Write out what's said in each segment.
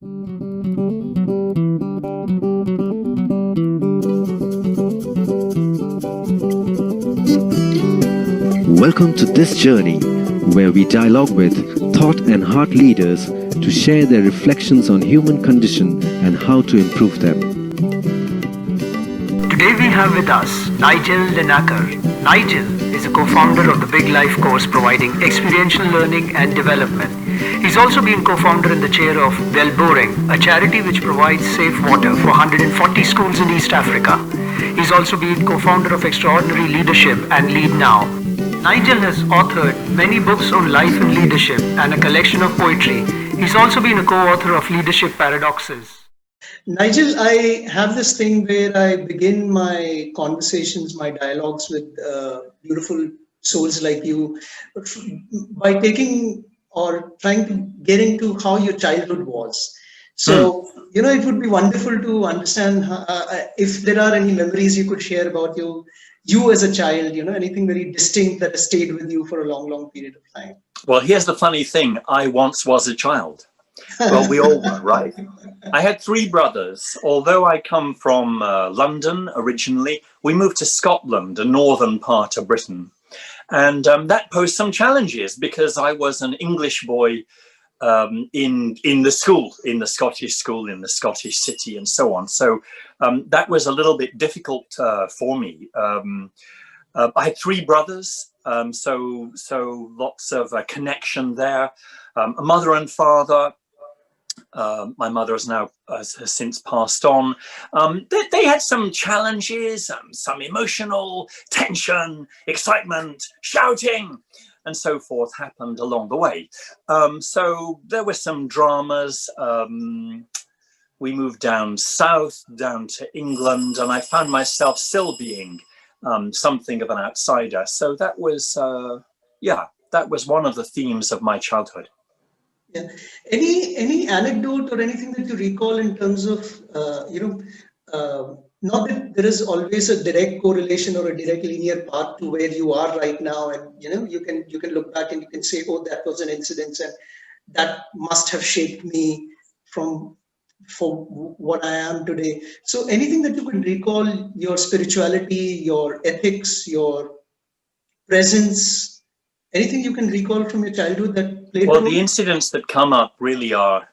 Welcome to this journey where we dialogue with thought and heart leaders to share their reflections on human condition and how to improve them. Today we have with us Nigel Linacre. Nigel is a co-founder of the Big Life course providing experiential learning and development. He's also been co-founder in the chair of Well Boring, a charity which provides safe water for 140 schools in East Africa. He's also been co-founder of Extraordinary Leadership and Lead Now. Nigel has authored many books on life and leadership and a collection of poetry. He's also been a co-author of Leadership Paradoxes. Nigel, I have this thing where I begin my conversations, my dialogues with beautiful souls like you by taking or trying to get into how your childhood was. So, it would be wonderful to understand if there are any memories you could share about you as a child, anything very distinct that has stayed with you for a long, long period of time. Well, here's the funny thing. I once was a child. Well, we all were, right? I had three brothers. Although I come from London originally, we moved to Scotland, a northern part of Britain. And that posed some challenges because I was an English boy in the school, in the Scottish school, in the Scottish city and so on. So that was a little bit difficult for me. I had three brothers, so lots of connection there. A mother and father. My mother has since passed on. They had some challenges, some emotional tension, excitement, shouting, and so forth happened along the way. So there were some dramas. We moved down south, down to England, and I found myself still being something of an outsider. So that was, that was one of the themes of my childhood. Yeah. Any anecdote or anything that you recall in terms of, not that there is always a direct correlation or a direct linear path to where you are right now, and you can look back and you can say, oh, that was an incident and that must have shaped me for what I am today. So anything that you can recall, your spirituality, your ethics, your presence, anything you can recall from your childhood that played? Well, the incidents that come up really are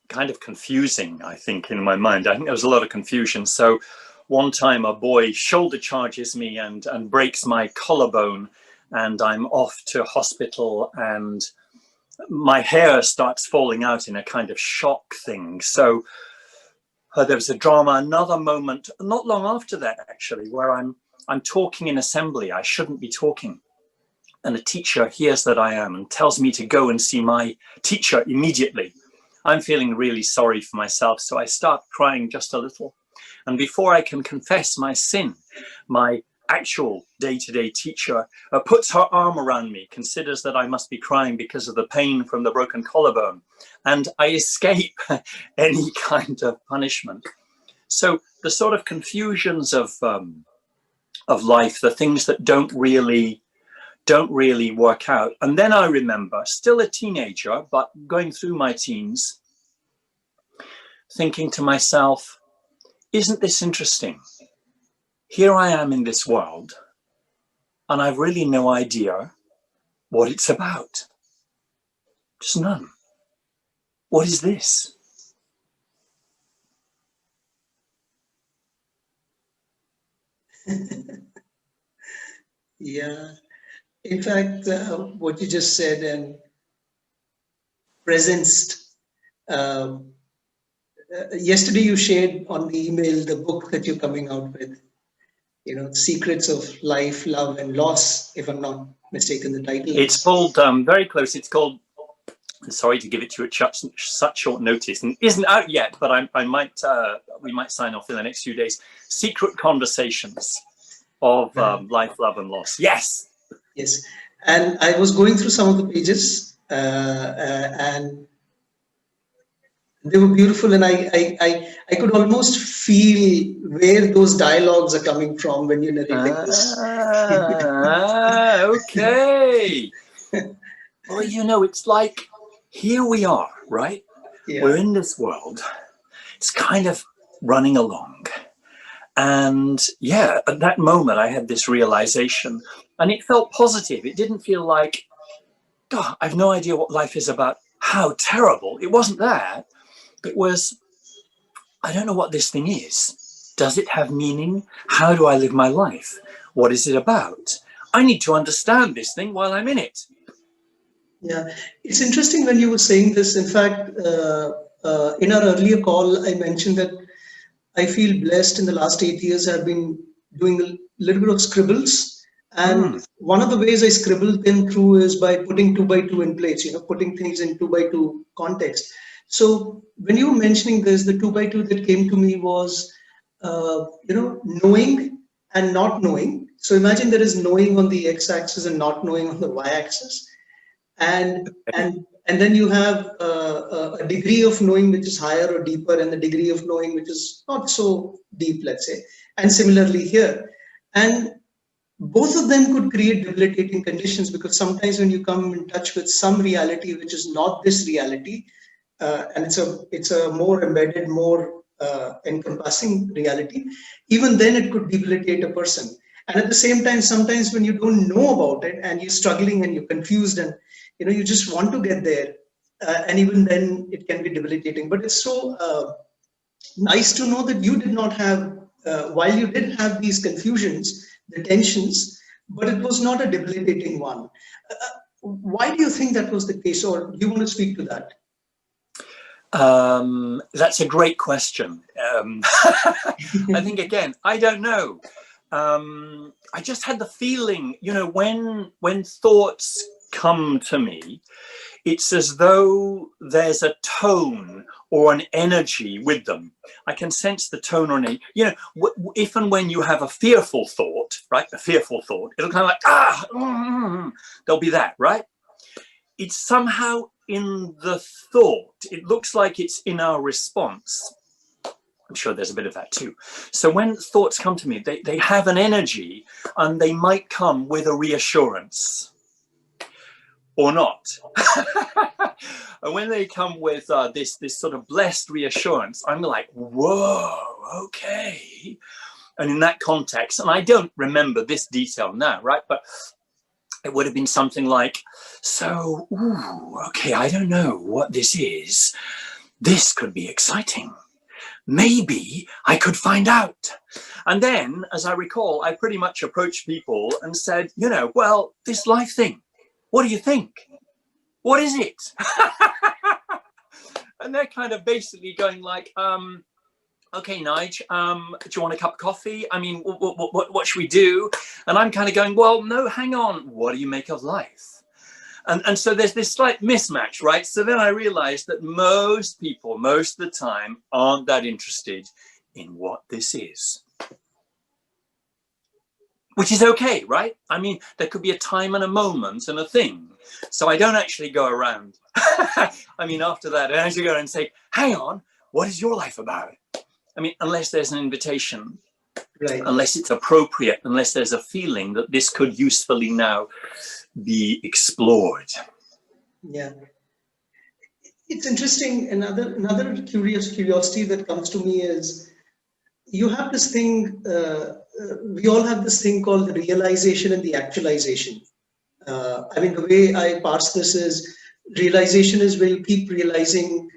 kind of confusing, I think, in my mind. I think there was a lot of confusion. So one time a boy shoulder charges me and breaks my collarbone, and I'm off to hospital and my hair starts falling out in a kind of shock thing. So there was a drama. Another moment, not long after that, actually, where I'm talking in assembly. I shouldn't be talking. And a teacher hears that I am and tells me to go and see my teacher immediately. I'm feeling really sorry for myself, so I start crying just a little. And before I can confess my sin, my actual day-to-day teacher puts her arm around me, considers that I must be crying because of the pain from the broken collarbone, and I escape any kind of punishment. So the sort of confusions of life, the things that don't really work out. And then I remember, still a teenager, but going through my teens, thinking to myself, isn't this interesting? Here I am in this world, and I've really no idea what it's about. Just none. What is this? Yeah. In fact, what you just said and presenced, yesterday you shared on the email the book that you're coming out with, Secrets of Life, Love and Loss, if I'm not mistaken, the title. It's called, very close, it's called, sorry to give it to you at such short notice, and isn't out yet, but we might sign off in the next few days. Secret Conversations of Life, Love and Loss. Yes. Yes, and I was going through some of the pages, and they were beautiful, and I could almost feel where those dialogues are coming from when you narrate this. Okay. Well, it's like, here we are, right? We're in this world. It's kind of running along. And yeah, at that moment, I had this realization, and it felt positive. It didn't feel like, God, I've no idea what life is about. How terrible. It wasn't that. It was, I don't know what this thing is. Does it have meaning? How do I live my life? What is it about? I need to understand this thing while I'm in it. Yeah, it's interesting when you were saying this. In fact, in our earlier call, I mentioned that I feel blessed in the last 8 years. I've been doing a little bit of scribbles. And one of the ways I scribble them through is by putting 2x2 in place, putting things in 2x2 context. So when you were mentioning this, the 2x2 that came to me was, knowing and not knowing. So imagine there is knowing on the x-axis and not knowing on the y-axis. And then you have a degree of knowing which is higher or deeper, and the degree of knowing which is not so deep, let's say. And similarly here. And both of them could create debilitating conditions, because sometimes when you come in touch with some reality which is not this reality, and it's a more embedded, more encompassing reality, even then it could debilitate a person. And at the same time, sometimes when you don't know about it and you're struggling and you're confused and you just want to get there, and even then it can be debilitating. But it's so nice to know that you did not have, while you did have these confusions, the tensions, but it was not a debilitating one. Why do you think that was the case, or do you want to speak to that? That's a great question. I think, again, I don't know. I just had the feeling, when thoughts come to me, it's as though there's a tone or an energy with them. I can sense the tone or energy. If and when you have a fearful thought, right? A fearful thought, it'll kind of like, there'll be that, right? It's somehow in the thought. It looks like it's in our response. I'm sure there's a bit of that too. So when thoughts come to me, they have an energy, and they might come with a reassurance or not. And when they come with this sort of blessed reassurance, I'm like, whoa, okay. And in that context, and I don't remember this detail now, right? But it would have been something like, so, okay, I don't know what this is. This could be exciting. Maybe I could find out. And then, as I recall, I pretty much approached people and said, well, this life thing, what do you think? What is it? And they're kind of basically going like, okay, Nige, do you want a cup of coffee? I mean, what should we do? And I'm kind of going, well, no, hang on. What do you make of life? And so there's this slight mismatch, right? So then I realized that most people, most of the time, aren't that interested in what this is. Which is okay, right? I mean, there could be a time and a moment and a thing. So I don't actually go around. I mean, after that, I actually go around and say, hang on, what is your life about? I mean, unless there's an invitation, right, unless it's appropriate, unless there's a feeling that this could usefully now be explored. Yeah. It's interesting. Another curiosity that comes to me is, you have this thing, we all have this thing called the realization and the actualization. I mean, the way I parse this is, realization is where you keep realizing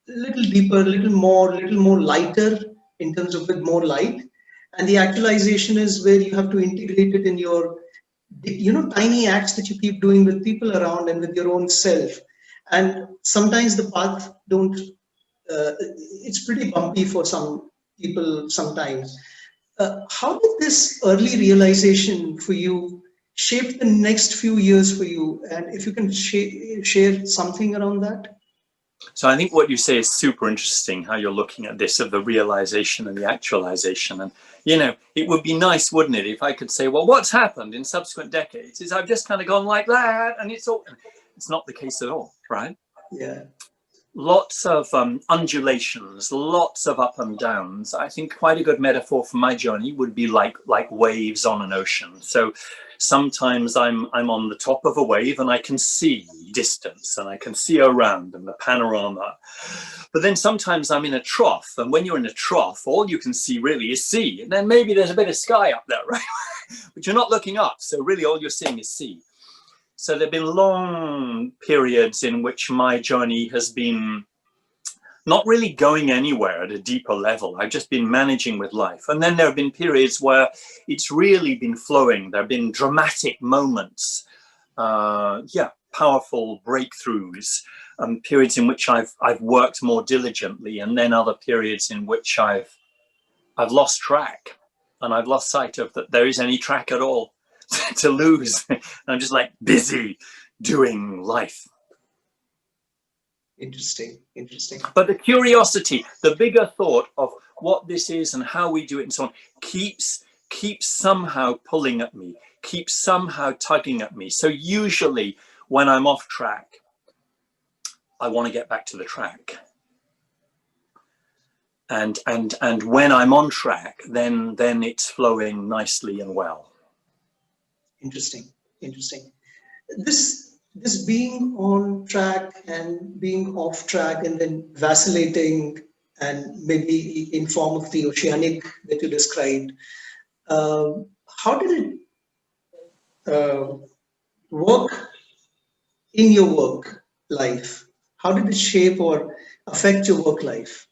a little deeper, a little more lighter, in terms of with more light. And the actualization is where you have to integrate it in your, tiny acts that you keep doing with people around and with your own self. And sometimes the path it's pretty bumpy for some people sometimes. How did this early realization for you shape the next few years for you? And if you can share something around that? So I think what you say is super interesting, how you're looking at this, of the realization and the actualization. And, it would be nice, wouldn't it, if I could say, well, what's happened in subsequent decades is I've just kind of gone like that, and it's not the case at all, right? Yeah. lots of undulations, lots of up and downs. I think quite a good metaphor for my journey would be like waves on an ocean. So sometimes I'm on the top of a wave and I can see distance and I can see around and the panorama. But then sometimes I'm in a trough, and when you're in a trough, all you can see really is sea. And then maybe there's a bit of sky up there, right? But you're not looking up, so really all you're seeing is sea. So there have been long periods in which my journey has been not really going anywhere at a deeper level. I've just been managing with life. And then there have been periods where it's really been flowing. There have been dramatic moments, powerful breakthroughs, periods in which I've worked more diligently, and then other periods in which I've lost track, and I've lost sight of that there is any track at all to lose. I'm just like busy doing life. Interesting. But the curiosity, the bigger thought of what this is and how we do it and so on, keeps somehow pulling at me, keeps somehow tugging at me. So usually when I'm off track, I want to get back to the track. And when I'm on track, then it's flowing nicely and well. Interesting. This being on track and being off track and then vacillating, and maybe in form of the oceanic that you described, how did it work in your work life? How did it shape or affect your work life?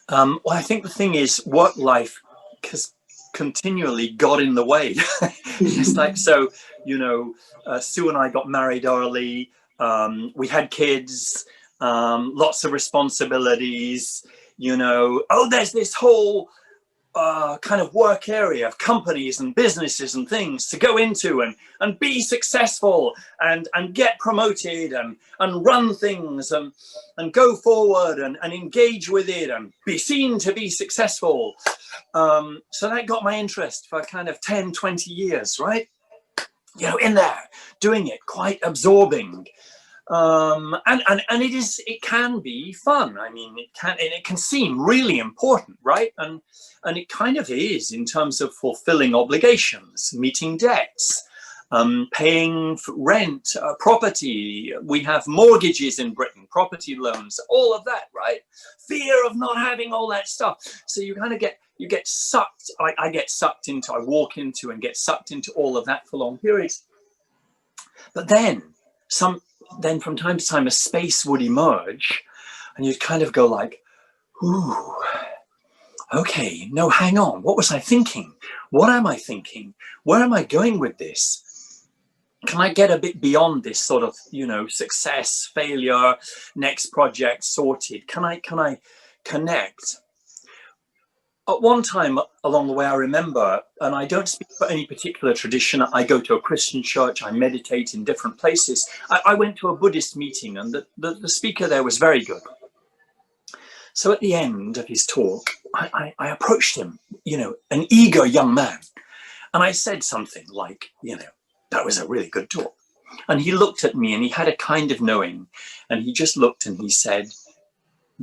Well, I think the thing is, work life continually got in the way. It's like, so, Sue and I got married early. We had kids, lots of responsibilities, there's this whole kind of work area of companies and businesses and things to go into and be successful and get promoted and run things and go forward and engage with it and be seen to be successful. So that got my interest for kind of 10, 20 years, right? In there, doing it, quite absorbing. And it can be fun. I mean, it can seem really important, right? And it kind of is in terms of fulfilling obligations, meeting debts, paying rent, property. We have mortgages in Britain, property loans, all of that, right? Fear of not having all that stuff. So you kind of get sucked. I get sucked into, I walk into and get sucked into all of that for long periods. But then from time to time, a space would emerge and you'd kind of go like, ooh, okay, no, hang on. What was I thinking? What am I thinking? Where am I going with this? Can I get a bit beyond this sort of, success, failure, next project sorted? Can I connect? At one time along the way, I remember, and I don't speak for any particular tradition, I go to a Christian church, I meditate in different places. I went to a Buddhist meeting and the speaker there was very good. So at the end of his talk, I approached him, an eager young man. And I said something like, that was a really good talk. And he looked at me and he had a kind of knowing. And he just looked and he said,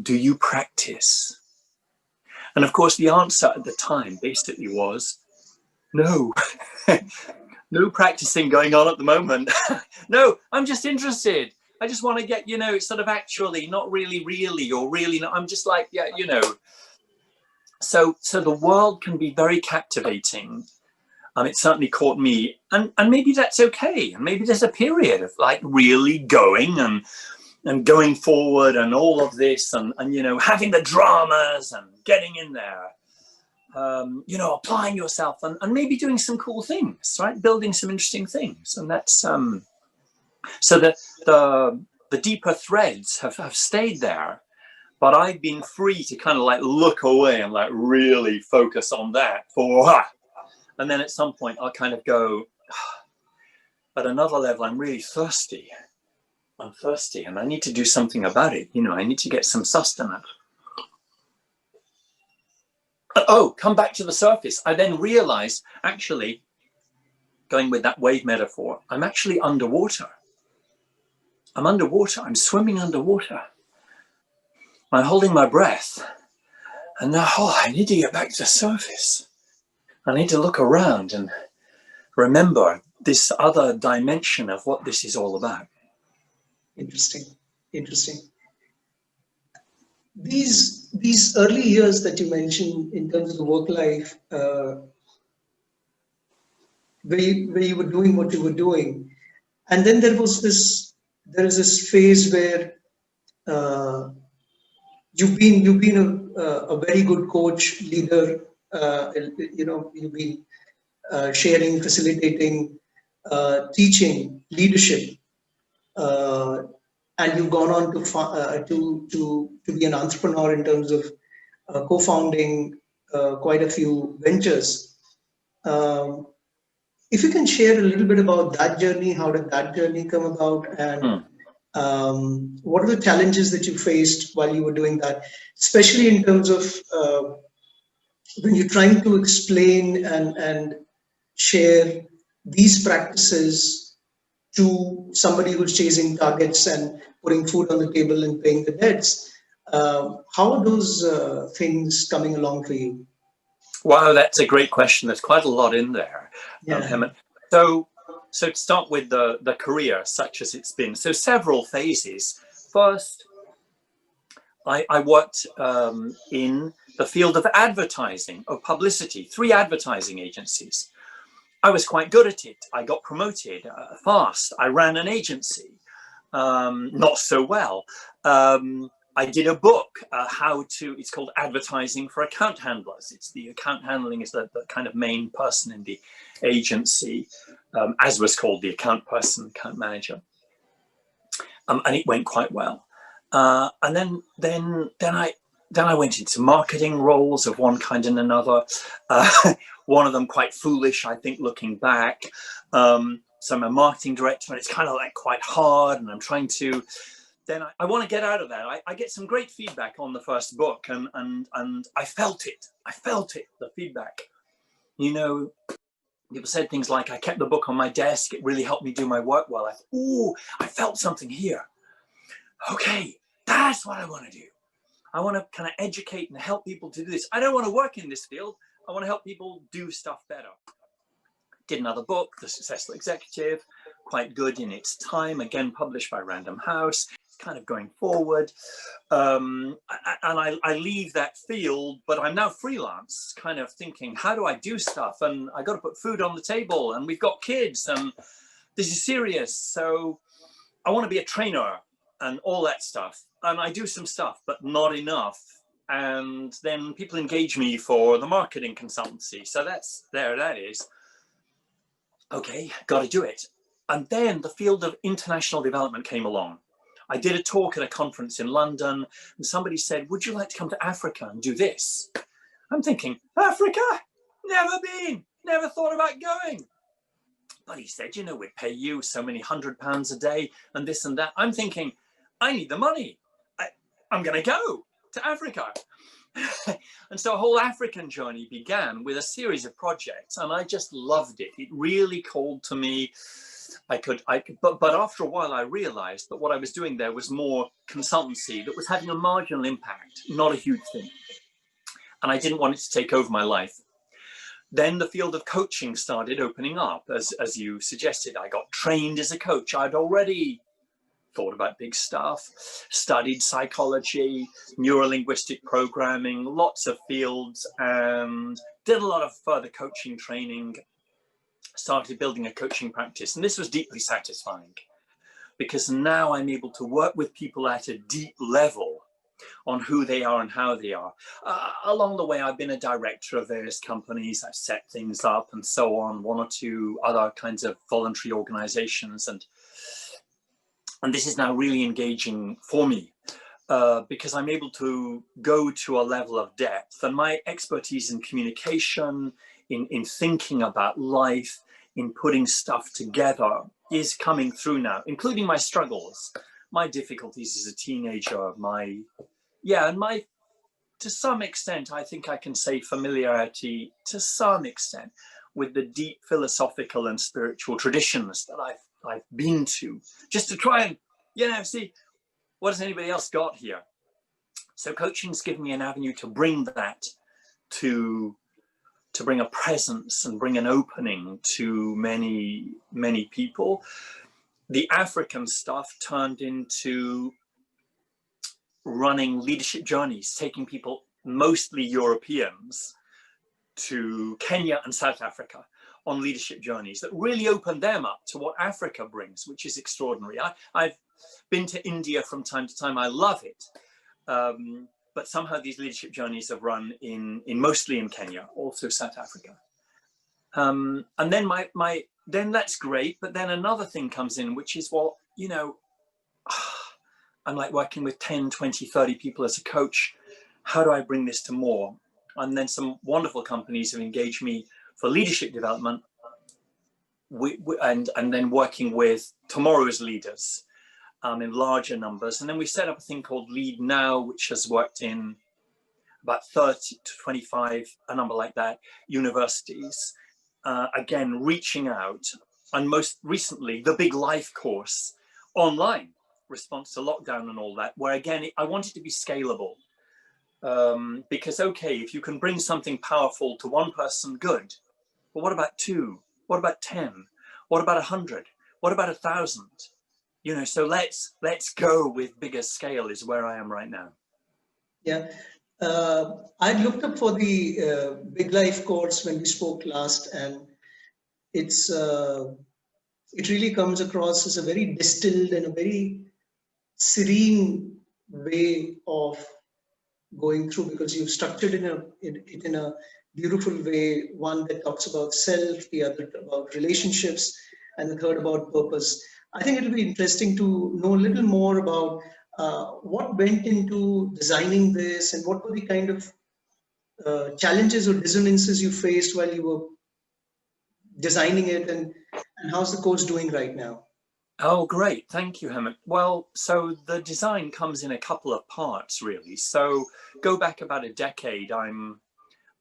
do you practice? And of course, the answer at the time basically was, no, no practicing going on at the moment. No, I'm just interested. I just want to get, sort of actually, not really, or really not. I'm just like, So the world can be very captivating. It certainly caught me. And maybe that's okay. And maybe there's a period of like really going and going forward and all of this and having the dramas and getting in there, applying yourself and maybe doing some cool things, right? Building some interesting things. And that's, so the deeper threads have stayed there, but I've been free to kind of like look away and like really focus on that and then at some point I'll kind of go, at another level, I'm really thirsty. I'm thirsty and I need to do something about it. I need to get some sustenance. Oh, come back to the surface. I then realized, actually, going with that wave metaphor, I'm actually underwater. I'm underwater, I'm swimming underwater. I'm holding my breath. And now, I need to get back to the surface. I need to look around and remember this other dimension of what this is all about. Interesting. Interesting. These early years that you mentioned in terms of the work life, where you were doing what you were doing, and then there is this phase where uh, you've been a very good coach, leader. You've been sharing, facilitating, teaching, leadership, uh, and you've gone on to be an entrepreneur in terms of co-founding quite a few ventures. Um, if you can share a little bit about that journey, how did that journey come about, and what are the challenges that you faced while you were doing that, especially in terms of when you're trying to explain and share these practices to somebody who's chasing targets and putting food on the table and paying the debts. How are those things coming along for you? Wow, that's a great question. There's quite a lot in there, Yeah. Hemant. So to start with the career, such as it's been, so several phases. First, I worked in the field of advertising, of publicity, 3 advertising agencies. I was quite good at it. I got promoted fast. I ran an agency, not so well. I did a book, it's called Advertising for Account Handlers. It's the account handling is the kind of main person in the agency, as was called the account person, account manager. And it went quite well. And then I went into marketing roles of one kind and another. One of them quite foolish, I think, looking back. So I'm a marketing director, and it's kind of like quite hard, and I'm trying to. Then I want to get out of that. I get some great feedback on the first book, and I felt it. I felt it, the feedback. You know, people said things like, I kept the book on my desk. It really helped me do my work well. I felt something here. Okay, that's what I want to do. I want to kind of educate and help people to do this. I don't want to work in this field. I want to help people do stuff better. Did another book, The Successful Executive, quite good in its time, again, published by Random House. It's kind of going forward. And I leave that field, but I'm now freelance, kind of thinking, how do I do stuff? And I got to put food on the table, and we've got kids, and this is serious. So I want to be a trainer and all that stuff. And I do some stuff, but not enough. And then people engage me for the marketing consultancy. So that is. Okay, got to do it. And then the field of international development came along. I did a talk at a conference in London, and somebody said, would you like to come to Africa and do this? I'm thinking, Africa? Never been, never thought about going. But he said, we'd pay you so many £100 a day and this and that. I'm thinking, I need the money. I'm going to go to Africa. And so a whole African journey began with a series of projects, and I just loved it. It really called to me. But after a while, I realized that what I was doing there was more consultancy that was having a marginal impact, not a huge thing. And I didn't want it to take over my life. Then the field of coaching started opening up, as you suggested. I got trained as a coach. I'd already thought about big stuff, studied psychology, neurolinguistic programming, lots of fields, and did a lot of further coaching training, started building a coaching practice. And this was deeply satisfying because now I'm able to work with people at a deep level on who they are and how they are. Along the way, I've been a director of various companies. I've set things up and so on, 1 or 2 other kinds of voluntary organizations. And this is now really engaging for me because I'm able to go to a level of depth. And my expertise in communication, in thinking about life, in putting stuff together is coming through now, including my struggles, my difficulties as a teenager, to some extent, I think I can say familiarity to some extent with the deep philosophical and spiritual traditions that I've been to, just to try and see, what has anybody else got here? So coaching's given me an avenue to bring that, to bring a presence and bring an opening to many, many people. The African stuff turned into running leadership journeys, taking people, mostly Europeans, to Kenya and South Africa on leadership journeys that really opened them up to what Africa brings, which is extraordinary. I've been to India from time to time. I love it. But somehow these leadership journeys have run in mostly in Kenya, also South Africa. And then then that's great. But then another thing comes in, which is, well, you know, I'm like working with 10, 20, 30 people as a coach. How do I bring this to more? And then some wonderful companies have engaged me for leadership development, and then working with tomorrow's leaders in larger numbers. And then we set up a thing called Lead Now, which has worked in about 30 to 25, a number like that, universities. Again, reaching out. And most recently, the Big Life course online, response to lockdown and all that, where again, I want it to be scalable. Because, okay, if you can bring something powerful to one person, good. But what about 2? What about 10? What about 100? What about 1,000? You know, so let's go with bigger scale is where I am right now. Yeah. I looked up for the Big Life course when we spoke last, and it really comes across as a very distilled and a very serene way of going through, because you've structured it in a beautiful way. One that talks about self, the other about relationships, and the third about purpose. I think it'll be interesting to know a little more about what went into designing this, and what were the kind of challenges or dissonances you faced while you were designing it, and how's the course doing right now? Oh, great. Thank you, Hemant. Well, so the design comes in a couple of parts, really. So go back about a decade. I'm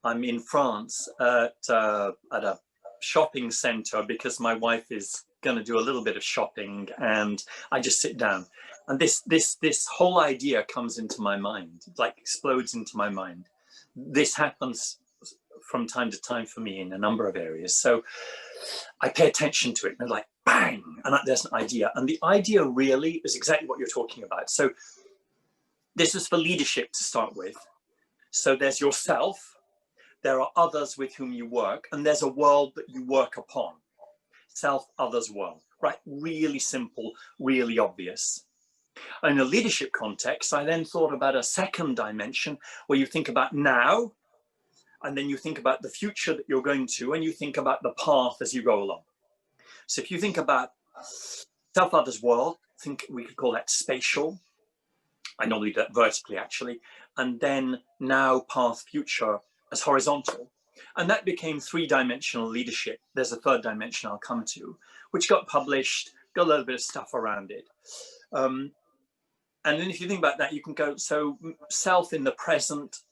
in France at a shopping center because my wife is going to do a little bit of shopping, and I just sit down. And this whole idea comes into my mind, like explodes into my mind. This happens from time to time for me in a number of areas. So I pay attention to it, and like, bang, and there's an idea. And the idea really is exactly what you're talking about. So this is for leadership to start with. So there's yourself, there are others with whom you work, and there's a world that you work upon. Self, others, world, right? Really simple, really obvious. In a leadership context, I then thought about a second dimension where you think about now, and then you think about the future that you're going to, and you think about the path as you go along. So if you think about self, others, world, we could call that spatial. I normally do that vertically, actually. And then now, path, future as horizontal. And that became 3-dimensional leadership. There's a third dimension I'll come to, which got published, got a little bit of stuff around it. And then if you think about that, you can go, so self in the present,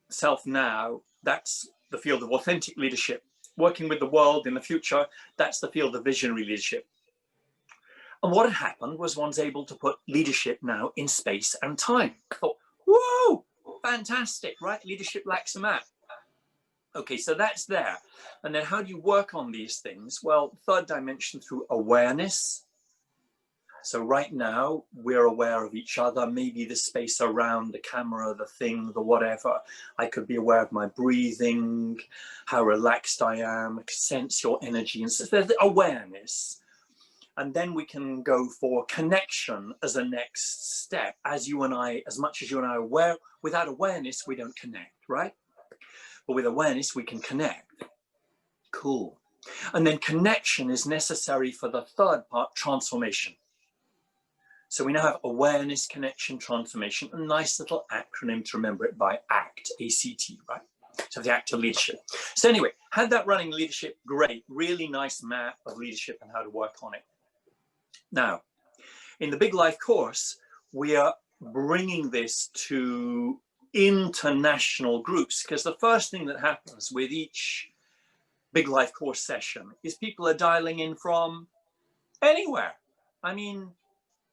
self now, that's the field of authentic leadership. Working with the world in the future, that's the field of visionary leadership. And what had happened was one's able to put leadership now in space and time. I thought, whoa, fantastic, right? Leadership lacks a map. Okay, so that's there. And then how do you work on these things? Well, third dimension through awareness. So right now we're aware of each other, maybe the space around the camera, the thing, the whatever. I could be aware of my breathing, how relaxed I am, I can sense your energy, and so there's the awareness. And then we can go for connection as a next step. As much as you and I are aware, without awareness, we don't connect, right? But with awareness, we can connect. Cool. And then connection is necessary for the third part, transformation. So we now have awareness, connection, transformation, a nice little acronym to remember it by ACT, A-C-T, right? So the act of leadership. So anyway, had that running leadership, great, really nice map of leadership and how to work on it. Now, in the Big Life course, we are bringing this to international groups, because the first thing that happens with each Big Life course session is people are dialing in from anywhere. I mean,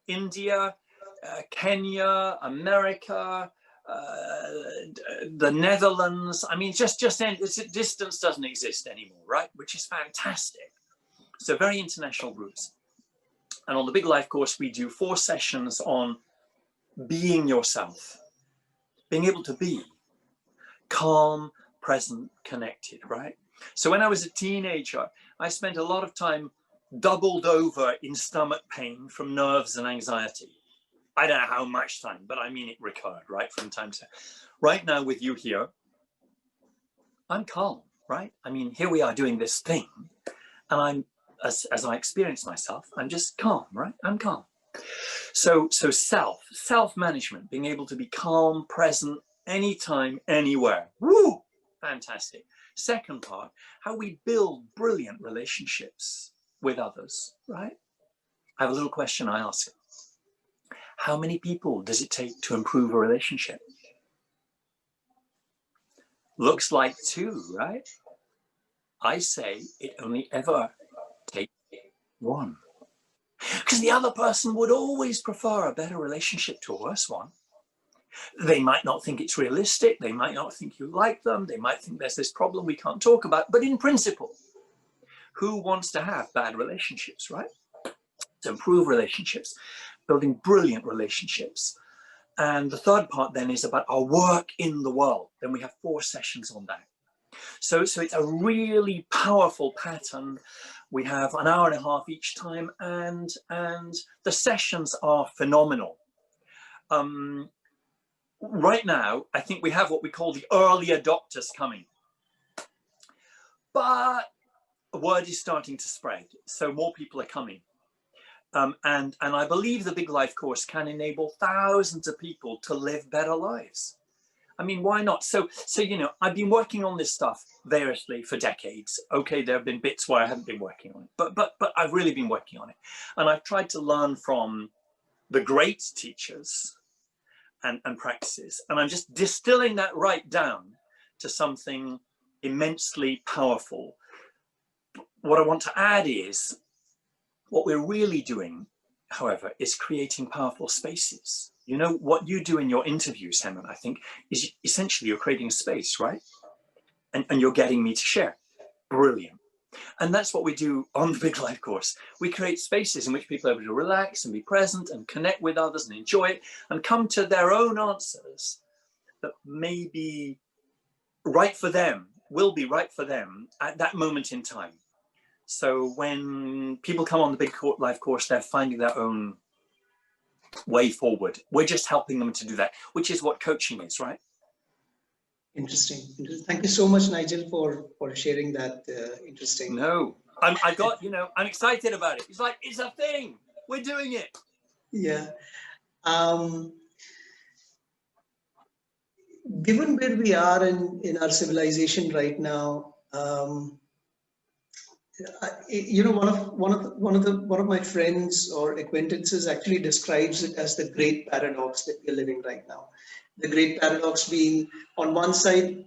India, Kenya, America, the Netherlands. I mean, just distance doesn't exist anymore, right? Which is fantastic. So very international groups. And on the Big Life course, we do 4 sessions on being yourself, being able to be calm, present, connected, right? So when I was a teenager, I spent a lot of time doubled over in stomach pain from nerves and anxiety. I don't know how much time, but I mean, it recurred, right? From time to time. Right now with you here, I'm calm, right? I mean, here we are doing this thing, and I'm, as I experience myself, I'm just calm, right? I'm calm. So self-management, being able to be calm, present, anytime, anywhere. Woo! Fantastic. Second part, how we build brilliant relationships with others, right? I have a little question I ask. How many people does it take to improve a relationship? Looks like 2, right? I say it only ever takes 1. Because the other person would always prefer a better relationship to a worse one. They might not think it's realistic. They might not think you like them. They might think there's this problem we can't talk about. But in principle, who wants to have bad relationships, right? To improve relationships, building brilliant relationships. And the third part then is about our work in the world. Then we have 4 sessions on that. So it's a really powerful pattern. We have an hour and a half each time, and the sessions are phenomenal. Right now, I think we have what we call the early adopters coming. But word is starting to spread, so more people are coming. And I believe the Big Life course can enable thousands of people to live better lives. I mean, why not? So you know, I've been working on this stuff variously for decades. Okay, there have been bits where I haven't been working on it, but I've really been working on it. And I've tried to learn from the great teachers and practices. And I'm just distilling that right down to something immensely powerful. What I want to add is, what we're really doing, however, is creating powerful spaces. You know, what you do in your interviews, Hemant, I think, is essentially you're creating a space, right? And you're getting me to share. Brilliant. And that's what we do on the Big Life course. We create spaces in which people are able to relax and be present and connect with others and enjoy it and come to their own answers that may be right for them, will be right for them at that moment in time. So when people come on the Big Life course, they're finding their own way forward. We're just helping them to do that, which is what coaching is, right? Interesting. Thank you so much, Nigel, for sharing that. Interesting. No, I'm excited about it. It's like, it's a thing. We're doing it. Yeah. Given where we are in our civilization right now, you know, one of my friends or acquaintances actually describes it as the great paradox that we're living right now. The great paradox being, on one side,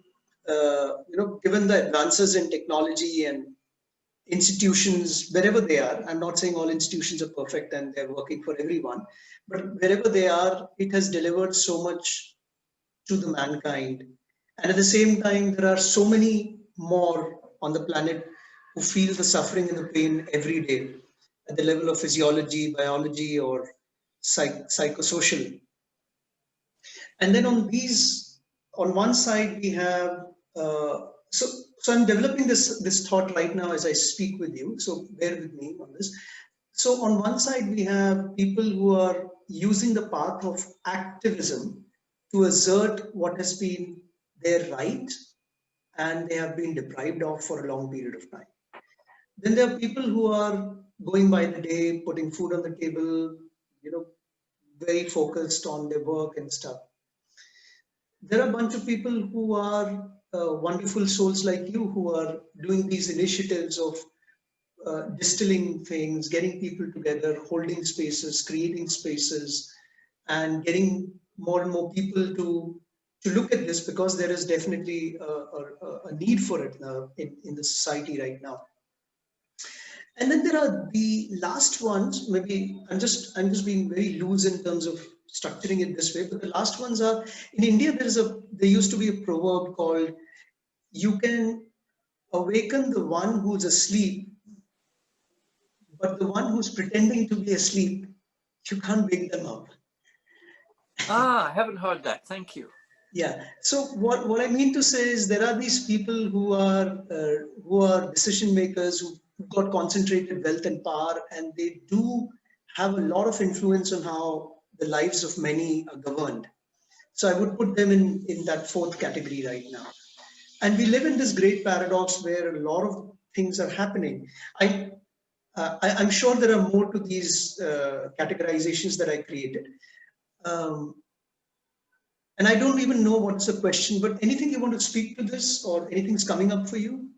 you know, given the advances in technology and institutions, wherever they are, I'm not saying all institutions are perfect and they're working for everyone, but wherever they are, it has delivered so much to the mankind. And at the same time, there are so many more on the planet who feel the suffering and the pain every day at the level of physiology, biology, or psychosocial. And then on one side, we have, so I'm developing this thought right now as I speak with you, so bear with me on this. So on one side, we have people who are using the path of activism to assert what has been their right and they have been deprived of for a long period of time. Then there are people who are going by the day, putting food on the table, you know, very focused on their work and stuff. There are a bunch of people who are wonderful souls like you who are doing these initiatives of distilling things, getting people together, holding spaces, creating spaces, and getting more and more people to look at this, because there is definitely a need for it in the society right now. And then there are the last ones. Maybe I'm just being very loose in terms of structuring it this way. But the last ones are in India. There used to be a proverb called "You can awaken the one who's asleep, but the one who's pretending to be asleep, you can't wake them up." Ah, I haven't heard that. Thank you. Yeah. So what I mean to say is there are these people who are decision makers who've got concentrated wealth and power, and they do have a lot of influence on how the lives of many are governed. So I would put them in that fourth category right now. And we live in this great paradox where a lot of things are happening. I'm sure there are more to these categorizations that I created. Um, and I don't even know what's the question, but anything you want to speak to this or anything's coming up for you?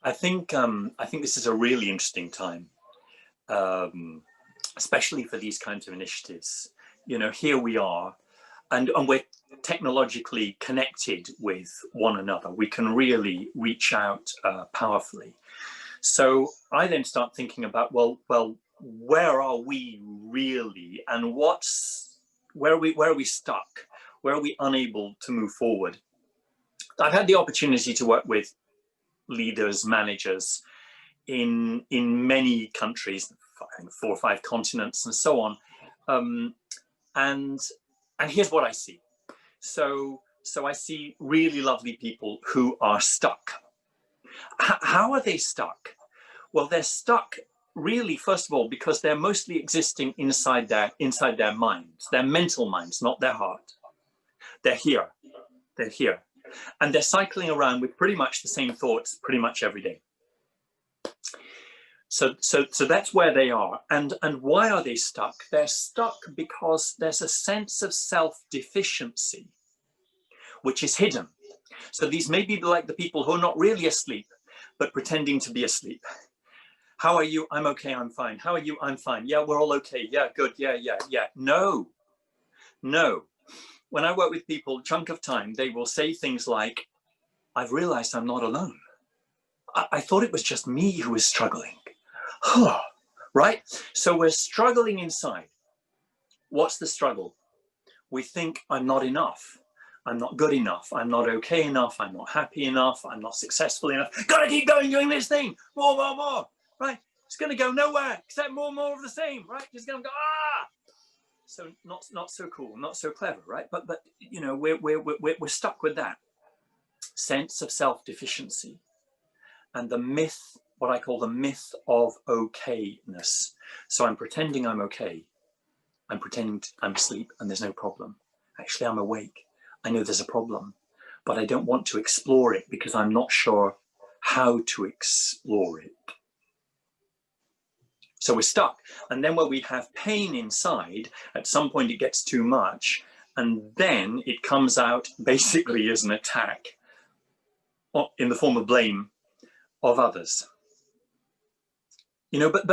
I think this is a really interesting time, especially for these kinds of initiatives. You know, here we are, and we're technologically connected with one another. We can really reach out powerfully. So I then start thinking about, well, where are we really, and where are we stuck? Where are we unable to move forward? I've had the opportunity to work with leaders, managers in many countries, 4 or 5 continents, and so on. And here's what I see. So I see really lovely people who are stuck. How are they stuck? Well, they're stuck really, first of all, because they're mostly existing inside their minds, their mental minds, not their heart. They're here. And they're cycling around with pretty much the same thoughts pretty much every day. So that's where they are. And why are they stuck? They're stuck because there's a sense of self-deficiency, which is hidden. So these may be like the people who are not really asleep, but pretending to be asleep. How are you? I'm okay, I'm fine. How are you? I'm fine. Yeah, we're all okay. Yeah, good. Yeah. No. When I work with people, a chunk of time, they will say things like, I've realized I'm not alone. I thought it was just me who was struggling. Right? So we're struggling inside. What's the struggle? We think I'm not enough. I'm not good enough. I'm not okay enough. I'm not happy enough. I'm not successful enough. Gotta keep going doing this thing. More. Right? It's going to go nowhere except more of the same. Right? Just going to go, So not so cool, not so clever, right? But you know, we're stuck with that sense of self-deficiency and the myth, what I call the myth of okayness. So I'm pretending I'm okay. I'm pretending I'm asleep and there's no problem. Actually, I'm awake. I know there's a problem, but I don't want to explore it because I'm not sure how to explore it. So we're stuck. And then when we have pain inside, at some point it gets too much, and then it comes out basically as an attack in the form of blame of others. You know, but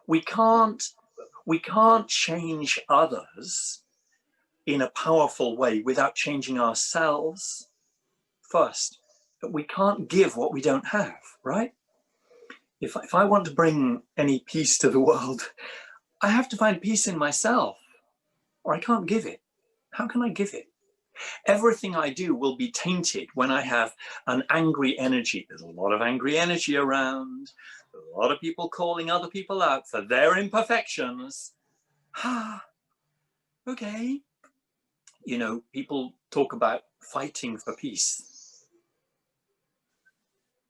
we can't change others in a powerful way without changing ourselves first. But we can't give what we don't have, right? If I want to bring any peace to the world, I have to find peace in myself, or I can't give it. How can I give it? Everything I do will be tainted when I have an angry energy. There's a lot of angry energy around. There's a lot of people calling other people out for their imperfections. Okay. You know, people talk about fighting for peace.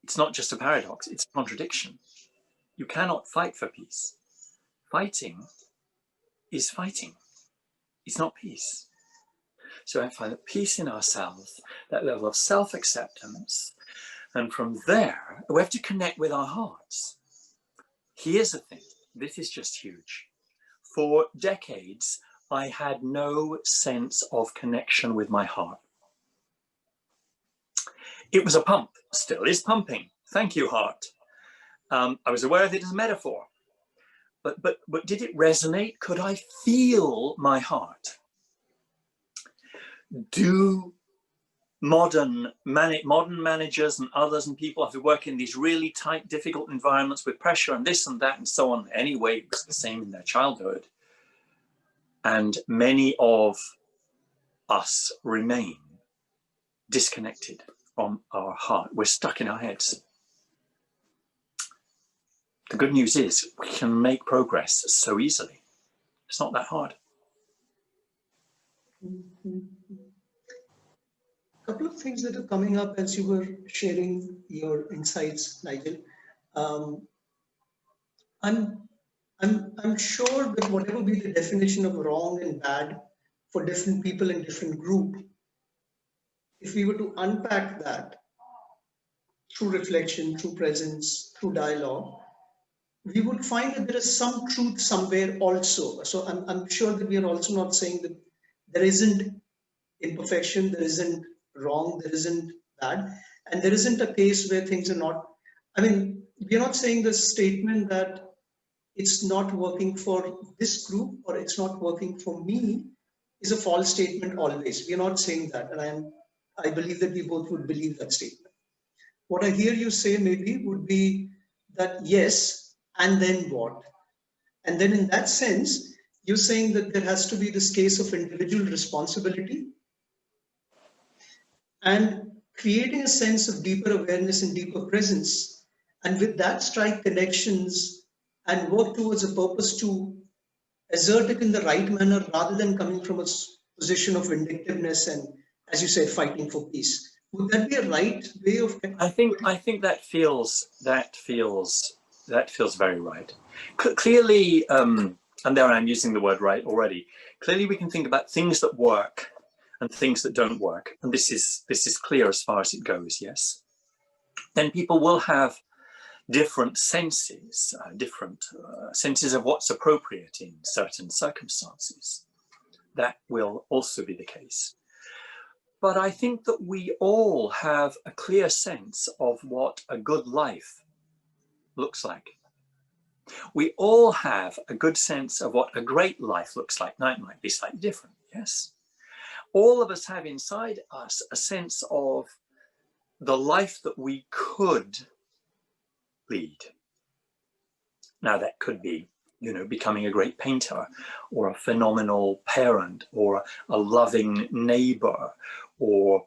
It's not just a paradox, it's a contradiction. You cannot fight for peace. Fighting is fighting. It's not peace. So I find that peace in ourselves, that level of self-acceptance, and from there, we have to connect with our hearts. Here's the thing, this is just huge. For decades, I had no sense of connection with my heart. It was a pump, still is pumping. Thank you, heart. I was aware of it as a metaphor. But did it resonate? Could I feel my heart? Do modern managers and others and people have to work in these really tight, difficult environments with pressure and this and that and so on. Anyway, it was the same in their childhood. And many of us remain disconnected from our heart. We're stuck in our heads. The good news is we can make progress so easily. It's not that hard. A couple of things that are coming up as you were sharing your insights, Nigel. I'm sure that whatever be the definition of wrong and bad for different people in different group, if we were to unpack that through reflection, through presence, through dialogue, we would find that there is some truth somewhere also. So I'm sure that we are also not saying that there isn't imperfection, there isn't wrong, there isn't bad, and there isn't a case where things are not. I mean, we're not saying the statement that it's not working for this group or it's not working for me is a false statement always. We're not saying that, and I believe that we both would believe that statement. What I hear you say maybe would be that yes, and then what? And then in that sense, you're saying that there has to be this case of individual responsibility and creating a sense of deeper awareness and deeper presence. And with that, strike connections and work towards a purpose to assert it in the right manner rather than coming from a position of vindictiveness and, as you said, fighting for peace. Would that be a right way of? I think that feels very right. Clearly, and there I'm using the word right already. Clearly, we can think about things that work and things that don't work, and this is clear as far as it goes. Yes. Then people will have different senses, senses of what's appropriate in certain circumstances. That will also be the case. But I think that we all have a clear sense of what a good life looks like. We all have a good sense of what a great life looks like. Now, it might be slightly different, yes. All of us have inside us a sense of the life that we could lead. Now, that could be, becoming a great painter or a phenomenal parent or a loving neighbor or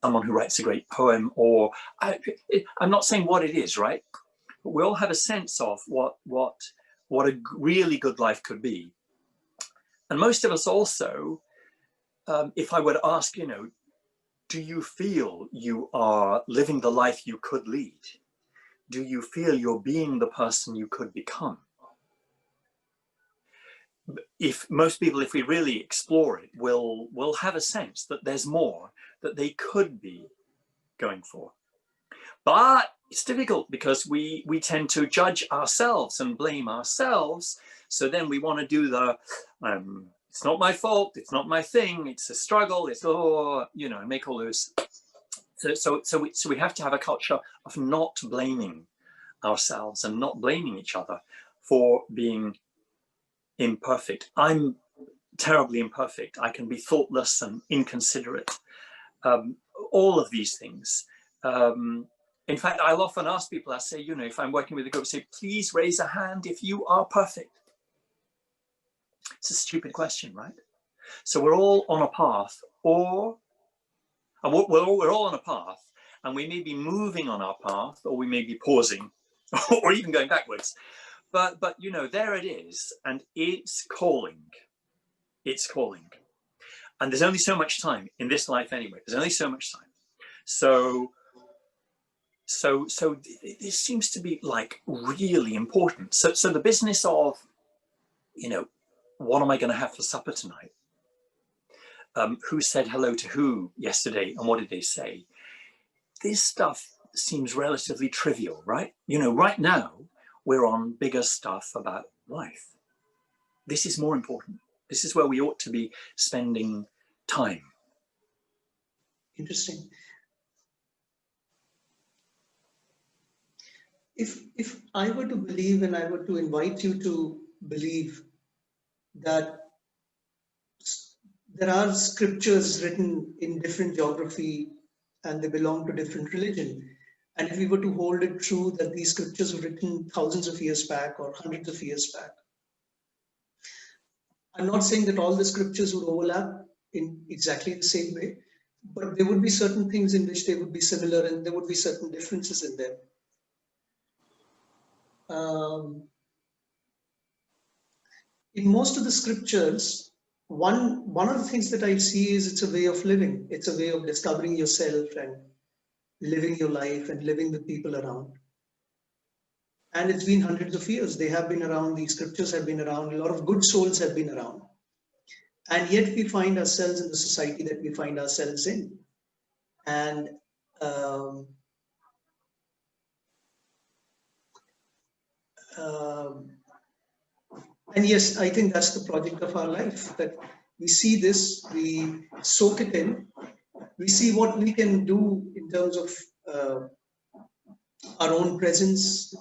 someone who writes a great poem, or I'm not saying what it is, right? But we all have a sense of what a really good life could be. And most of us also, if I were to ask, do you feel you are living the life you could lead? Do you feel you're being the person you could become? If most people, if we really explore it, will have a sense that there's more that they could be going for. But it's difficult because we tend to judge ourselves and blame ourselves. So then we want to do the, it's not my fault, it's not my thing, it's a struggle, it's, and make all those. So we have to have a culture of not blaming ourselves and not blaming each other for being imperfect. I'm terribly imperfect. I can be thoughtless and inconsiderate. All of these things. In fact, I'll often ask people, I say, if I'm working with a group, I say, please raise a hand if you are perfect. It's a stupid question, right? So we're all on a path, we're all on a path, and we may be moving on our path, or we may be pausing, or even going backwards. But there it is, and it's calling. It's calling. And there's only so much time in this life anyway. There's only so much time. So this seems to be like really important. So the business of, what am I going to have for supper tonight? Who said hello to who yesterday, and what did they say? This stuff seems relatively trivial, right? Right now we're on bigger stuff about life. This is more important. This is where we ought to be spending time. Interesting. If I were to believe, and I were to invite you to believe, that there are scriptures written in different geography and they belong to different religion. And if we were to hold it true that these scriptures were written thousands of years back or hundreds of years back, I'm not saying that all the scriptures would overlap in exactly the same way, but there would be certain things in which they would be similar and there would be certain differences in them. In most of the scriptures, one of the things that I see is it's a way of living. It's a way of discovering yourself and living your life and living with people around. And it's been hundreds of years. They have been around. These scriptures have been around. A lot of good souls have been around. And yet we find ourselves in the society that we find ourselves in. And yes, I think that's the project of our life, that we see this, we soak it in, we see what we can do in terms of our own presence,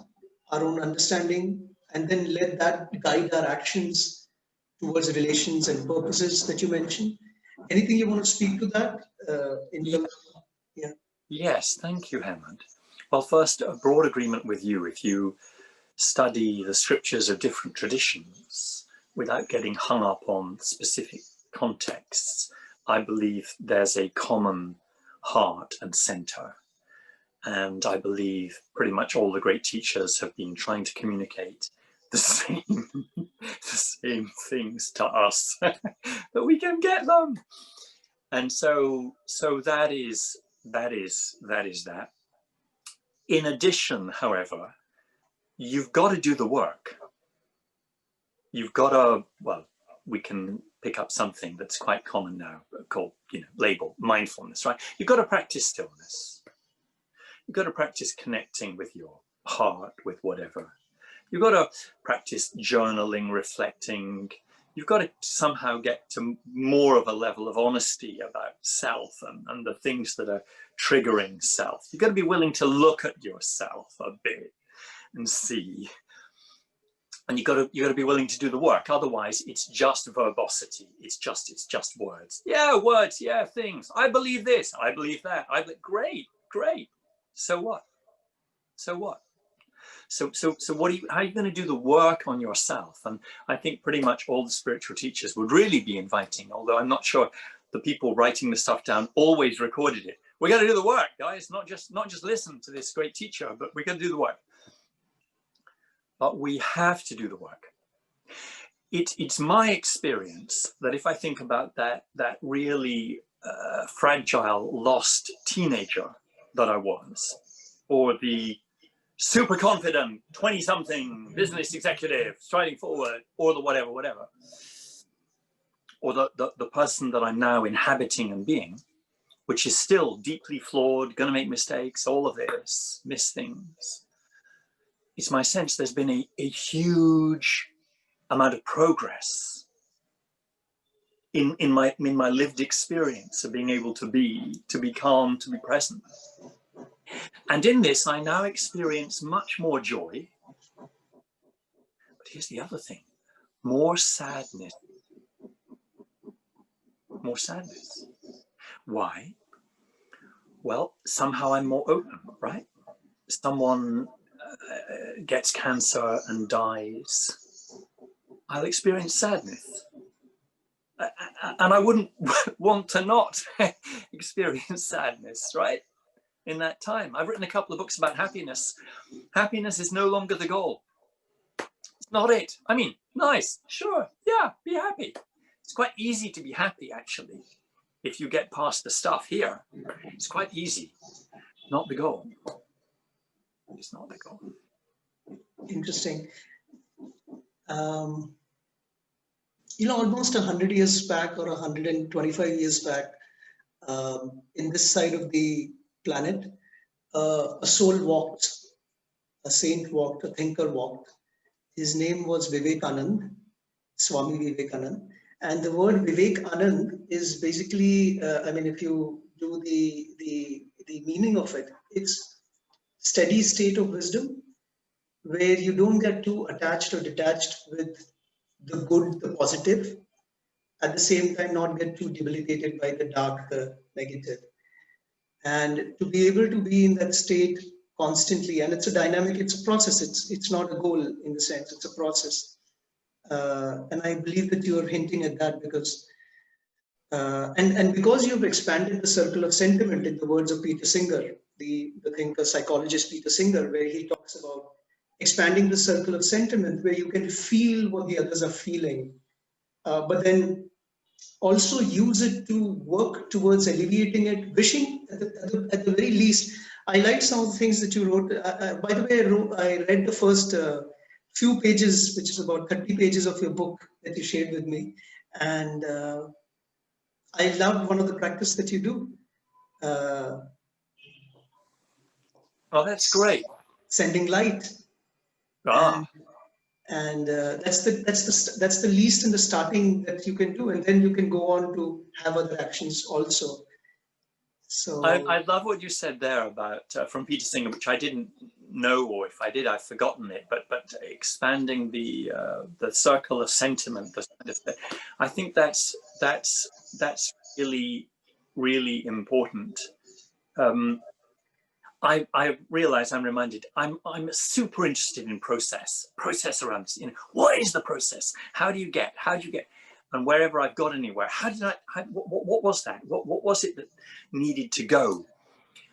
our own understanding, and then let that guide our actions towards relations and purposes that you mentioned. Anything you want to speak to that? Yeah. Yes, thank you, Hemant. Well, first, a broad agreement with you. If you study the scriptures of different traditions without getting hung up on specific contexts, I believe there's a common heart and center. And I believe pretty much all the great teachers have been trying to communicate the same things to us, that we can get them. And so that is that. In addition, however, you've got to do the work. You've got to, well, we can pick up something that's quite common now called, label mindfulness, right? You've got to practice stillness. You've got to practice connecting with your heart, with whatever. You've got to practice journaling, reflecting. You've got to somehow get to more of a level of honesty about self and the things that are triggering self. You've got to be willing to look at yourself a bit and see. And you got to be willing to do the work. Otherwise, it's just verbosity. It's just words. Yeah, words. Yeah, things. I believe this. I believe that. Great. So what? So what how are you going to do the work on yourself? And I think pretty much all the spiritual teachers would really be inviting, although I'm not sure the people writing the stuff down always recorded it. We got to do the work, guys. Not just listen to this great teacher, but we got to do the work. But we have to do the work. It's my experience that if I think about that really fragile, lost teenager that I was, or the super confident 20-something business executive striding forward, or the whatever, or the person that I'm now inhabiting and being, which is still deeply flawed, going to make mistakes, all of this, miss things. It's my sense there's been a huge amount of progress in my lived experience of being able to be calm, to be present. And in this, I now experience much more joy. But here's the other thing, more sadness. More sadness. Why? Well, somehow I'm more open, right? Someone gets cancer and dies. I'll experience sadness. And I wouldn't want to not experience sadness, right? In that time. I've written a couple of books about happiness. Happiness is no longer the goal. It's not it. I mean, nice, sure, yeah, be happy. It's quite easy to be happy, actually. If you get past the stuff here, it's quite easy. Not the goal. It's not the goal. Interesting. Almost 100 years back or 125 years back, in this side of the planet, a soul walked, a saint walked, a thinker walked. His name was Vivekanand, Swami Vivekanand. And the word Vivekanand is basically, if you do the meaning of it, it's steady state of wisdom, where you don't get too attached or detached with the good, the positive, at the same time not get too debilitated by the dark, the negative. And to be able to be in that state constantly, and it's a dynamic, it's a process, it's not a goal in the sense, it's a process. And I believe that you're hinting at that because, and because you've expanded the circle of sentiment in the words of Peter Singer, the thinker, psychologist Peter Singer, where he talks about expanding the circle of sentiment where you can feel what the others are feeling, but then also use it to work towards alleviating it, wishing at the very least. I like some of the things that you wrote. By the way, I read the first few pages, which is about 30 pages of your book that you shared with me. And I loved one of the practice that you do. Oh, that's great. Sending light. Ah. And that's the least in the starting that you can do, and then you can go on to have other actions also. So I love what you said there about from Peter Singer, which I didn't know, or if I did, I've forgotten it. But expanding the circle of sentiment, I think that's really, really important. I realize, I'm reminded, I'm super interested in process around this. What is the process? How do you get? And wherever I've got anywhere, what was that? What was it that needed to go?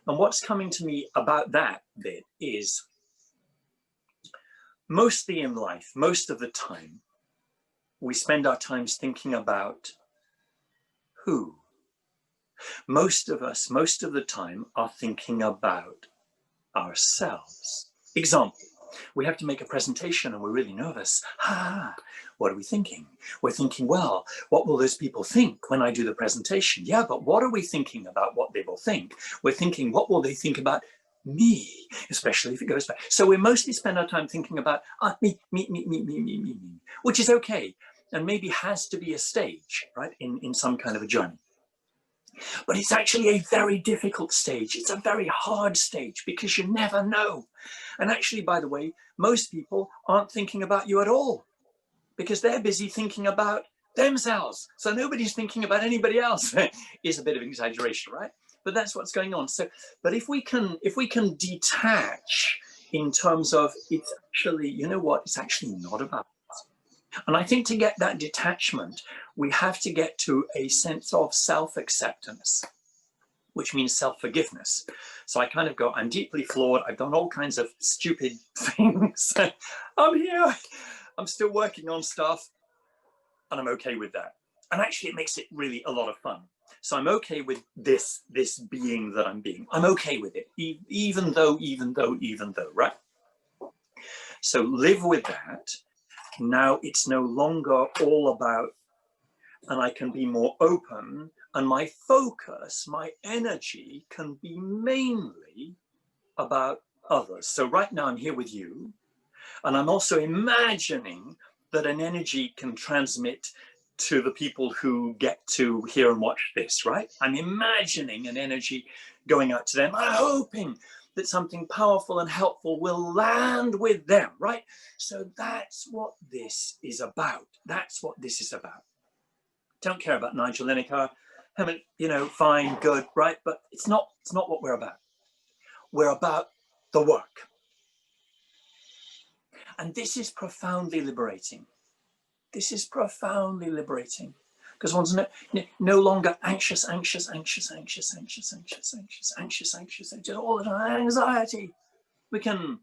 And what's coming to me about that bit is, mostly in life, most of the time, we spend our times thinking about who. Most of us, most of the time, are thinking about ourselves. Example, we have to make a presentation and we're really nervous. What are we thinking? We're thinking, well, what will those people think when I do the presentation? Yeah, but what are we thinking about what they will think? We're thinking, what will they think about me, especially if it goes back. So we mostly spend our time thinking about me, which is okay, and maybe has to be a stage, right, in some kind of a journey. But it's actually a very difficult stage. It's a very hard stage because you never know. And actually, by the way, most people aren't thinking about you at all because they're busy thinking about themselves. So nobody's thinking about anybody else. Is a bit of an exaggeration, right? But that's what's going on. So, but if we can detach in terms of, it's actually, you know what, it's actually not about us. And I think to get that detachment, we have to get to a sense of self-acceptance, which means self-forgiveness. So I kind of go, I'm deeply flawed. I've done all kinds of stupid things. I'm here. I'm still working on stuff. And I'm okay with that. And actually, it makes it really a lot of fun. So I'm okay with this being that I'm being. I'm okay with it, even though, right? So live with that. Now it's no longer all about, and I can be more open, and my focus, my energy can be mainly about others. So right now I'm here with you, and I'm also imagining that an energy can transmit to the people who get to hear and watch this, right? I'm imagining an energy going out to them. I'm hoping that something powerful and helpful will land with them, right? So that's what this is about. That's what this is about. Don't care about Nigel Linacre. I mean, you know, fine, good, right? But it's not what we're about. We're about the work. And this is profoundly liberating. This is profoundly liberating because one's no longer anxious, all the time, anxiety. We can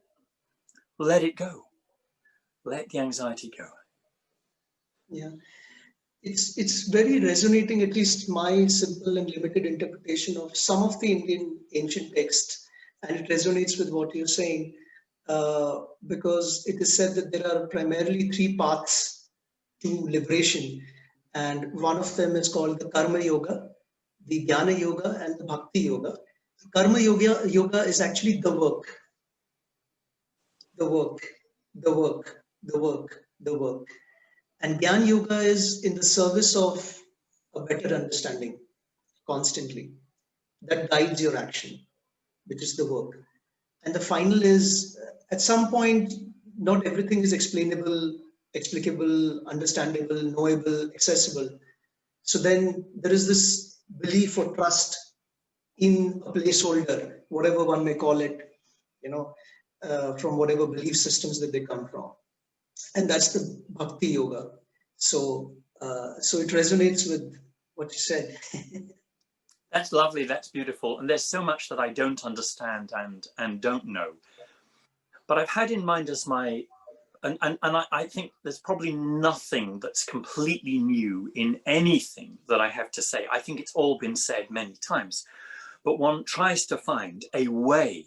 let it go. Let the anxiety go. Yeah, it's very resonating, at least my simple and limited interpretation of some of the Indian ancient texts, and it resonates with what you're saying, because it is said that there are primarily three paths to liberation, and one of them is called the Karma Yoga, the Jnana Yoga, and the Bhakti Yoga. Karma Yoga is actually the work. And Gyan Yoga is in the service of a better understanding constantly. That guides your action, which is the work. And the final is, at some point, not everything is explainable, explicable, understandable, knowable, accessible. So then there is this belief or trust in a placeholder, whatever one may call it, from whatever belief systems that they come from. And that's the Bhakti Yoga. So it resonates with what you said. That's lovely. That's beautiful. And there's so much that I don't understand and don't know. But I've had in mind as my, and I think there's probably nothing that's completely new in anything that I have to say. I think it's all been said many times. But one tries to find a way,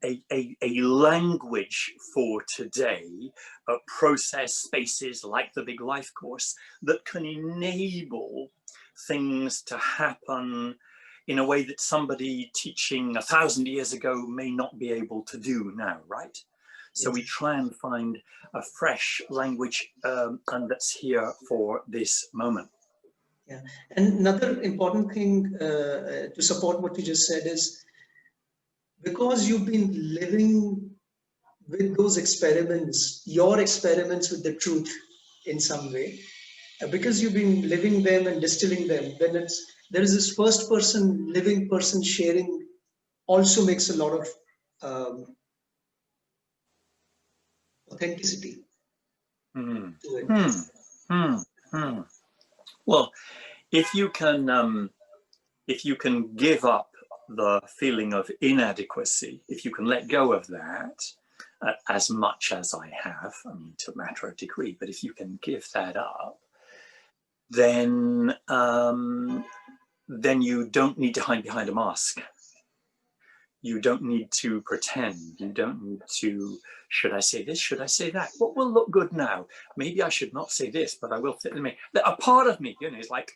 a language for today, a process spaces like the Big Life Course that can enable things to happen in a way that somebody teaching 1,000 years ago may not be able to do now, right? So we try and find a fresh language and that's here for this moment. Yeah, and another important thing to support what you just said is, because you've been living with those experiments, your experiments with the truth in some way, because you've been living them and distilling them, then there is this first person, living person sharing also makes a lot of authenticity to it. Well, if you can give up the feeling of inadequacy, if you can let go of that, as much as I have, I mean, to a matter of degree, but if you can give that up, then you don't need to hide behind a mask. You don't need to pretend. You don't need to, should I say this? Should I say that? What will look good now? Maybe I should not say this, but I will fit in me. A part of me, is like,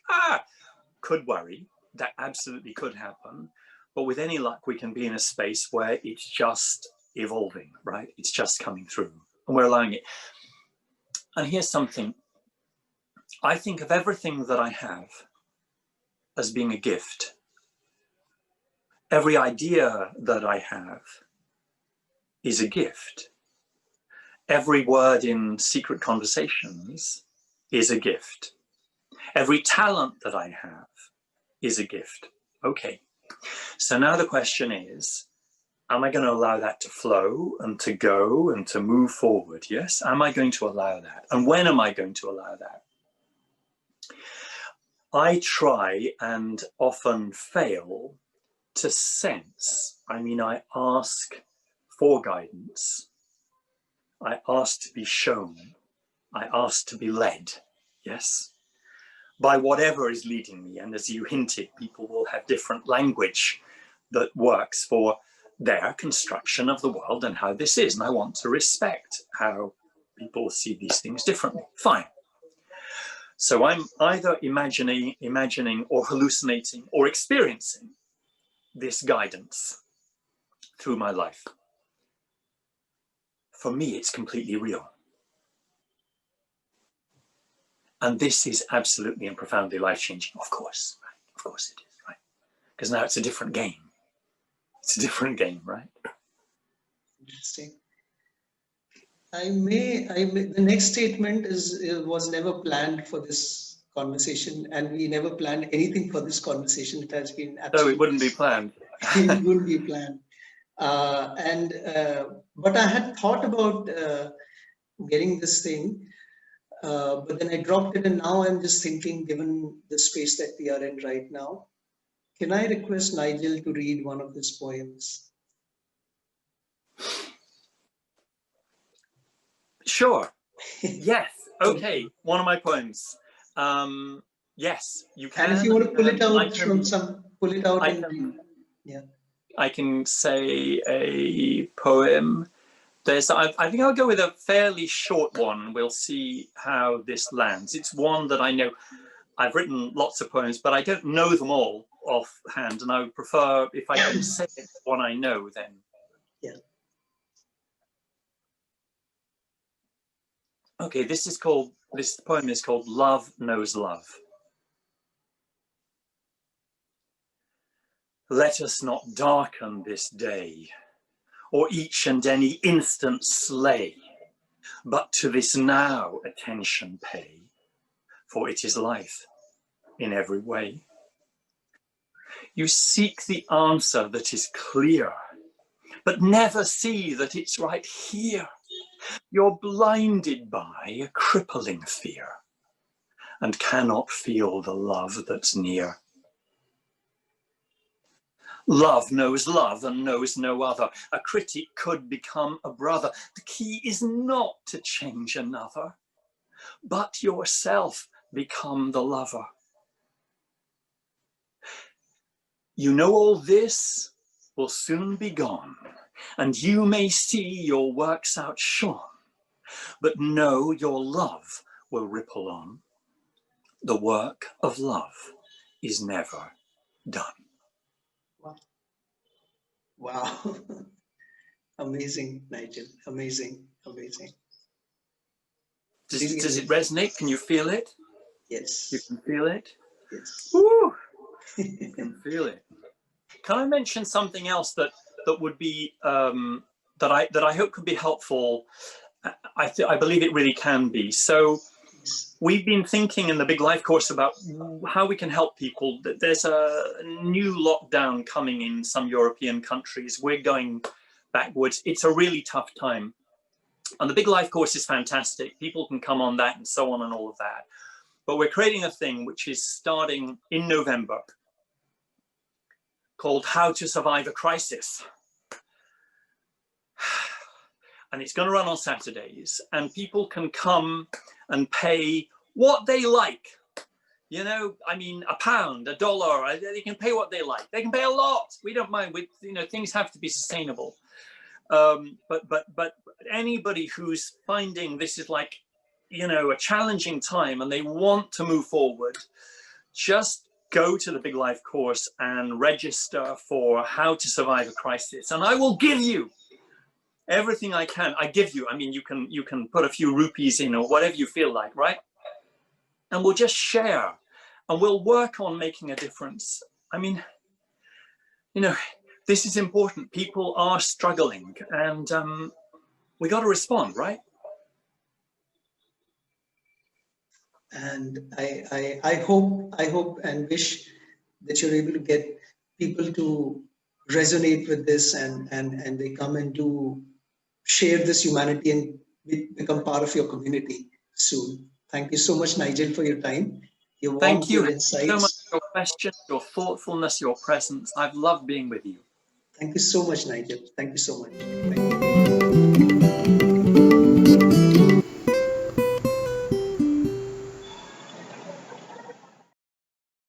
could worry. That absolutely could happen. But with any luck, we can be in a space where it's just evolving, right? It's just coming through and we're allowing it. And here's something. I think of everything that I have as being a gift. Every idea that I have is a gift. Every word in secret conversations is a gift. Every talent that I have is a gift. Okay. So now the question is, am I going to allow that to flow and to go and to move forward? Yes. Am I going to allow that? And when am I going to allow that? I try and often fail to sense. I mean, I ask for guidance. I ask to be shown. I ask to be led. Yes. By whatever is leading me. And as you hinted, people will have different language that works for their construction of the world and how this is. And I want to respect how people see these things differently. Fine. So I'm either imagining or hallucinating or experiencing this guidance through my life. For me, it's completely real. And this is absolutely and profoundly life-changing, of course, right? Of course it is, right? Because now it's a different game. It's a different game, right? Interesting. The next statement was never planned for this conversation, and we never planned anything for this conversation. It has been absolutely. So it wouldn't be planned. It wouldn't be planned. But I had thought about getting this thing, but then I dropped it, and now I'm just thinking, given the space that we are in right now, can I request Nigel to read one of his poems? Sure. Yes. Okay. One of my poems. Yes, you can. And if you want to pull it out pull it out. Yeah. I can say a poem. I think I'll go with a fairly short one. We'll see how this lands. It's one that I know. I've written lots of poems, but I don't know them all offhand, and I would prefer if I can say one I know then. Yeah. Okay, this poem is called Love Knows Love. Let us not darken this day, or each and any instant slay, but to this now attention pay, for it is life. in every way. You seek the answer that is clear, but never see that it's right here. You're blinded by a crippling fear and cannot feel the love that's near. Love knows love and knows no other. A critic could become a brother. The key is not to change another, but yourself become the lover. You know all this will soon be gone, and you may see your works outshone, but know your love will ripple on. The work of love is never done. Wow. Wow. Amazing, Nigel. Amazing, amazing. Does it resonate? Can you feel it? Yes. You can feel it? Yes. Woo! You can feel it. Can I mention something else that would be that I hope could be helpful? I believe it really can be. So we've been thinking in the Big Life course about how we can help people. There's a new lockdown coming in some European countries. We're going backwards. It's a really tough time. And the Big Life course is fantastic. People can come on that and so on and all of that. But we're creating a thing which is starting in November called How to Survive a Crisis. And it's going to run on Saturdays, and people can come and pay what they like. You know, I mean, £1, $1, they can pay what they like. They can pay a lot. We don't mind. You know, things have to be sustainable. But anybody who's finding this is like, you know, a challenging time and they want to move forward, just go to the Big Life course and register for How to Survive a Crisis. And I will give you everything I can. I give you, I mean, you can put a few rupees in or whatever you feel like, right? And we'll just share and we'll work on making a difference. I mean, you know, this is important. People are struggling and we got to respond, right? And I hope and wish that you're able to get people to resonate with this and they come and do share this humanity and become part of your community soon. Thank you so much, Nigel, for your time, your warmth, Thank you your insights. so much for your questions, your thoughtfulness, your presence. I've loved being with you. Thank you so much, Nigel. Thank you so much. Thank you.